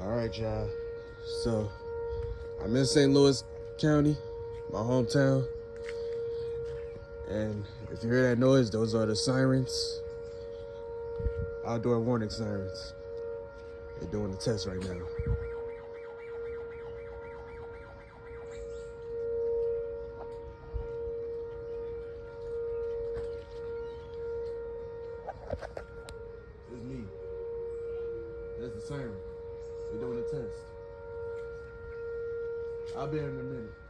All right, y'all. So, I'm in St. Louis County, my hometown. And if you hear that noise, those are the sirens. Outdoor warning sirens. They're doing the test right now. It's me. That's the siren. They're doing the test. I'll be in a minute.